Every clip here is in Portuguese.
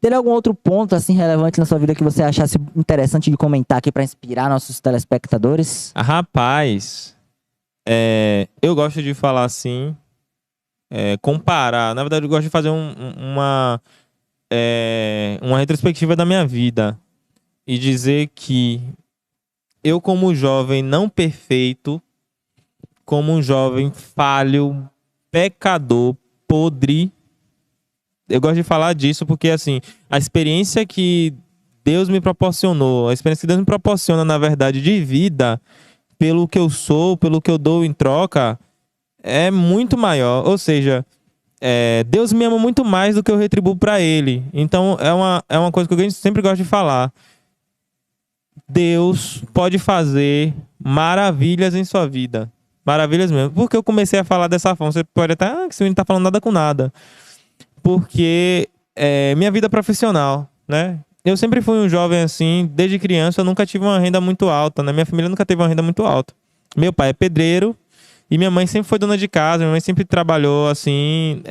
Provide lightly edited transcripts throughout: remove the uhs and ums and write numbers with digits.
Teria algum outro ponto assim relevante na sua vida que você achasse interessante de comentar aqui para inspirar nossos telespectadores? Rapaz, eu gosto de falar assim, comparar. Na verdade, eu gosto de fazer uma retrospectiva da minha vida e dizer que eu, como jovem não perfeito, como um jovem falho, pecador, podre, eu gosto de falar disso porque, assim, a experiência que Deus me proporcionou, a experiência que Deus me proporciona, na verdade, de vida, pelo que eu sou, pelo que eu dou em troca, é muito maior. Ou seja, Deus me ama muito mais do que eu retribuo para Ele. Então, é uma coisa que eu sempre gosto de falar. Deus pode fazer maravilhas em sua vida. Maravilhas mesmo. Porque eu comecei a falar dessa forma. Você pode até, que esse menino não tá falando nada com nada. Porque minha vida profissional, né? Eu sempre fui um jovem assim, desde criança eu nunca tive uma renda muito alta, né? Minha família nunca teve uma renda muito alta. Meu pai é pedreiro e minha mãe sempre foi dona de casa, minha mãe sempre trabalhou assim,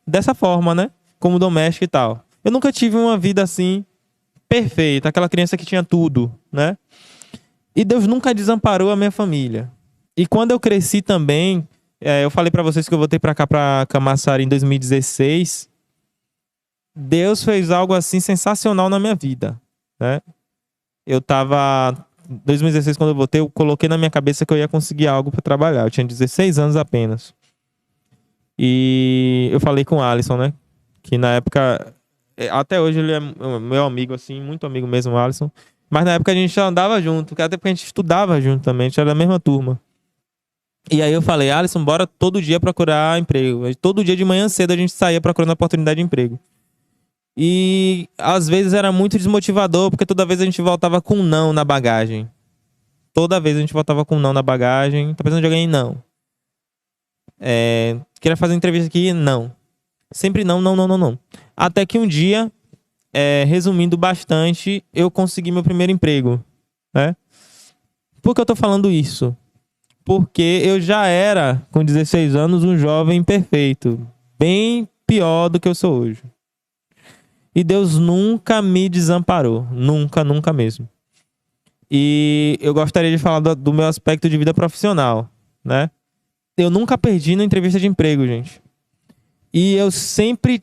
dessa forma, né? Como doméstica e tal. Eu nunca tive uma vida assim perfeita, aquela criança que tinha tudo, né? E Deus nunca desamparou a minha família. E quando eu cresci também, eu falei pra vocês que eu voltei pra cá, pra Camaçari, em 2016. Deus fez algo assim sensacional na minha vida, né? Eu tava... Em 2016, quando eu voltei, eu coloquei na minha cabeça que eu ia conseguir algo pra trabalhar. Eu tinha 16 anos apenas. E eu falei com o Alisson, né? Que na época... Até hoje ele é meu amigo, assim, muito amigo mesmo, o Alisson. Mas na época a gente já andava junto, até porque a gente estudava junto também, a gente era da mesma turma. E aí eu falei, Alisson, bora todo dia procurar emprego. Todo dia de manhã cedo a gente saía procurando oportunidade de emprego. E às vezes era muito desmotivador, porque toda vez a gente voltava com um não na bagagem. Toda vez a gente voltava com um não na bagagem. Tá pensando de alguém? Não. Queria fazer entrevista aqui? Não. Sempre não, não, não, não, não. Até que um dia, resumindo bastante, eu consegui meu primeiro emprego, né? Por que eu tô falando isso? Porque eu já era, com 16 anos, um jovem perfeito. Bem pior do que eu sou hoje. E Deus nunca me desamparou. Nunca, nunca mesmo. E eu gostaria de falar do meu aspecto de vida profissional, né? Eu nunca perdi na entrevista de emprego, gente. E eu sempre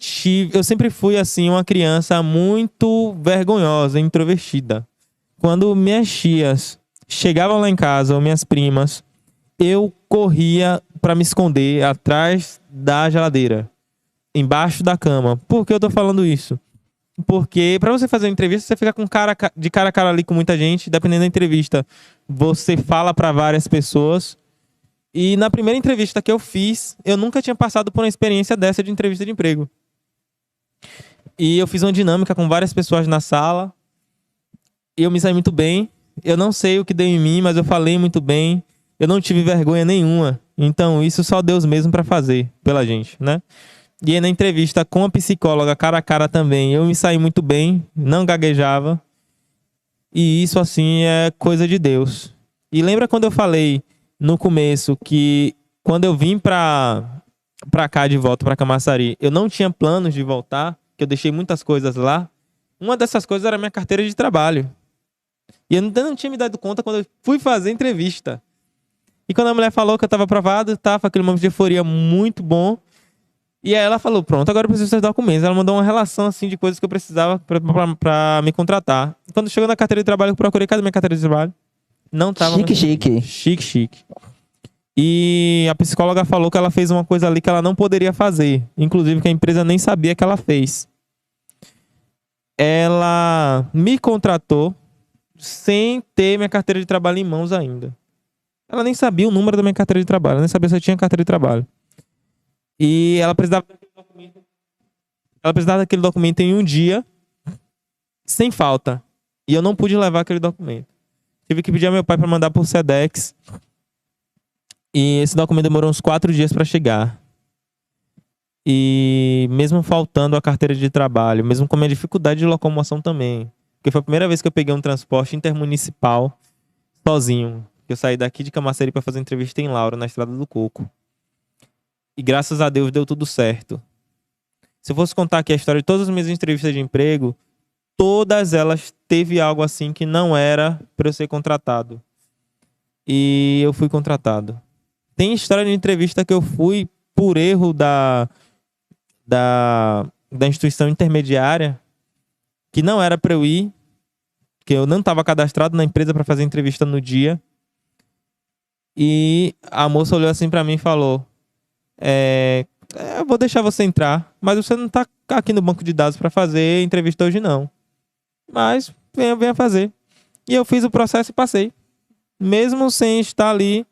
fui assim uma criança muito vergonhosa, introvertida. Quando minhas tias chegavam lá em casa, ou minhas primas, eu corria para me esconder atrás da geladeira, embaixo da cama. Por que eu tô falando isso? Porque para você fazer uma entrevista, você fica de cara a cara ali com muita gente, dependendo da entrevista, você fala para várias pessoas. E na primeira entrevista que eu fiz, eu nunca tinha passado por uma experiência dessa de entrevista de emprego. E eu fiz uma dinâmica com várias pessoas na sala. E eu me saí muito bem. Eu não sei o que deu em mim, mas eu falei muito bem. Eu não tive vergonha nenhuma. Então, isso só Deus mesmo para fazer pela gente, né? E aí, na entrevista com a psicóloga, cara a cara também, eu me saí muito bem, não gaguejava. E isso, assim, é coisa de Deus. E lembra quando eu falei no começo que quando eu vim pra cá de volta, pra Camaçari, eu não tinha planos de voltar, que eu deixei muitas coisas lá. Uma dessas coisas era a minha carteira de trabalho. E eu não tinha me dado conta quando eu fui fazer a entrevista. E quando a mulher falou que eu tava aprovado, tava aquele momento de euforia muito bom. E aí ela falou, pronto, agora eu preciso dos documentos. Ela mandou uma relação, assim, de coisas que eu precisava pra me contratar. Quando chegou na carteira de trabalho, eu procurei, cadê minha carteira de trabalho? Não tava mais Chique, aqui. chique. Chique, chique. E a psicóloga falou que ela fez uma coisa ali que ela não poderia fazer. Inclusive que a empresa nem sabia que ela fez. Ela me contratou sem ter minha carteira de trabalho em mãos ainda. Ela nem sabia o número da minha carteira de trabalho. Ela nem sabia se eu tinha carteira de trabalho. E ela precisava daquele documento. Ela precisava daquele documento em um dia, sem falta. E eu não pude levar aquele documento. Tive que pedir ao meu pai para mandar por Sedex. E esse documento demorou uns 4 dias para chegar. E mesmo faltando a carteira de trabalho, mesmo com a minha dificuldade de locomoção também. Porque foi a primeira vez que eu peguei um transporte intermunicipal sozinho. Eu saí daqui de Camaçari para fazer entrevista em Lauro, na Estrada do Coco. E graças a Deus deu tudo certo. Se eu fosse contar aqui a história de todas as minhas entrevistas de emprego, todas elas teve algo assim que não era para eu ser contratado. E eu fui contratado. Tem história de entrevista que eu fui por erro da instituição intermediária, que não era para eu ir, que eu não estava cadastrado na empresa para fazer entrevista no dia. E a moça olhou assim para mim e falou: eu vou deixar você entrar, mas você não está aqui no banco de dados para fazer entrevista hoje não. Mas venha fazer. E eu fiz o processo e passei, mesmo sem estar ali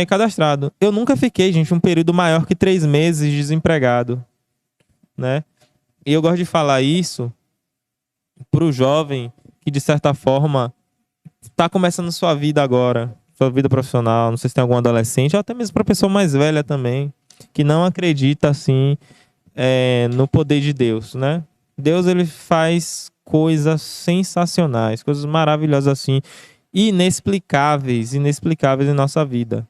cadastrado. Eu nunca fiquei, gente, um período maior que 3 meses desempregado, né? E eu gosto de falar isso para o jovem que, de certa forma, está começando sua vida agora, sua vida profissional. Não sei se tem algum adolescente, ou até mesmo para pessoa mais velha também, que não acredita assim no poder de Deus, né? Deus, ele faz coisas sensacionais, coisas maravilhosas assim, inexplicáveis em nossa vida,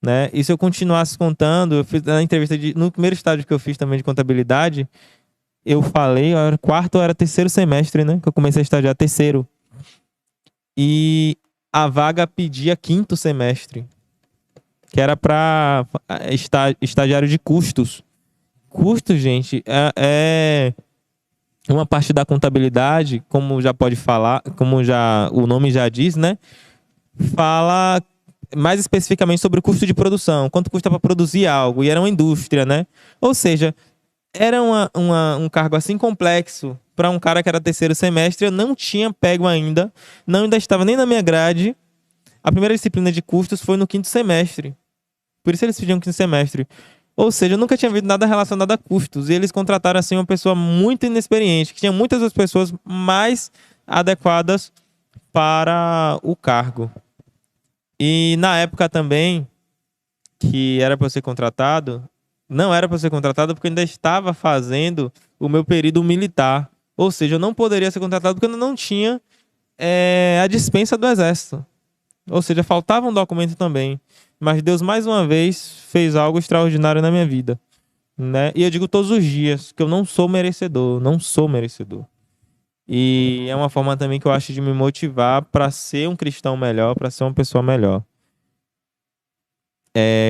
né? E se eu continuasse contando, eu fiz na entrevista no primeiro estágio que eu fiz também de contabilidade, eu falei, era quarto ou era terceiro semestre, né? Que eu comecei a estagiar terceiro. E a vaga pedia quinto semestre, que era para estagiário de custos. Custos, gente, é uma parte da contabilidade, como já pode falar, como já o nome já diz, né? Fala mais especificamente sobre o custo de produção, quanto custa para produzir algo, e era uma indústria, né? Ou seja, era um cargo assim complexo para um cara que era terceiro semestre, eu não tinha pego ainda, ainda estava nem na minha grade. A primeira disciplina de custos foi no quinto semestre. Por isso eles pediam quinto semestre. Ou seja, eu nunca tinha visto nada relacionado a custos. E eles contrataram assim uma pessoa muito inexperiente, que tinha muitas das pessoas mais adequadas para o cargo. E na época também, que era para eu ser contratado, não era para eu ser contratado porque eu ainda estava fazendo o meu período militar. Ou seja, eu não poderia ser contratado porque eu não tinha a dispensa do Exército. Ou seja, faltava um documento também. Mas Deus, mais uma vez, fez algo extraordinário na minha vida, né? E eu digo todos os dias que eu não sou merecedor, não sou merecedor. E é uma forma também que eu acho de me motivar para ser um cristão melhor, para ser uma pessoa melhor.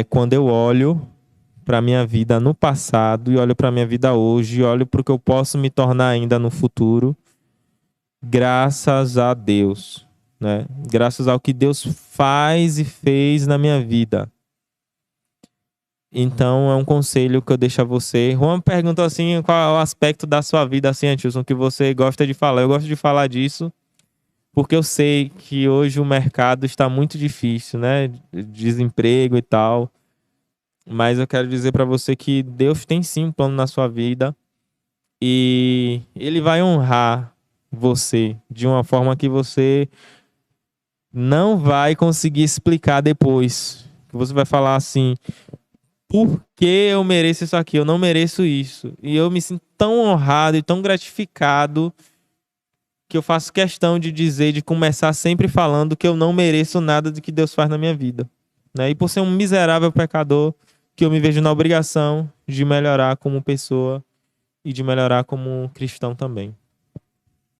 Quando eu olho para minha vida no passado e olho para minha vida hoje, e olho para o que eu posso me tornar ainda no futuro, graças a Deus, né? Graças ao que Deus faz e fez na minha vida. Então é um conselho que eu deixo a você. Juan perguntou assim, qual é o aspecto da sua vida assim, Antilson, que você gosta de falar. Eu gosto de falar disso porque eu sei que hoje o mercado está muito difícil, né? Desemprego e tal. Mas eu quero dizer para você que Deus tem sim um plano na sua vida e Ele vai honrar você de uma forma que você não vai conseguir explicar depois. Você vai falar assim: por que eu mereço isso aqui? Eu não mereço isso. E eu me sinto tão honrado e tão gratificado que eu faço questão de dizer, de começar sempre falando que eu não mereço nada do que Deus faz na minha vida, né? E por ser um miserável pecador, que eu me vejo na obrigação de melhorar como pessoa e de melhorar como cristão também.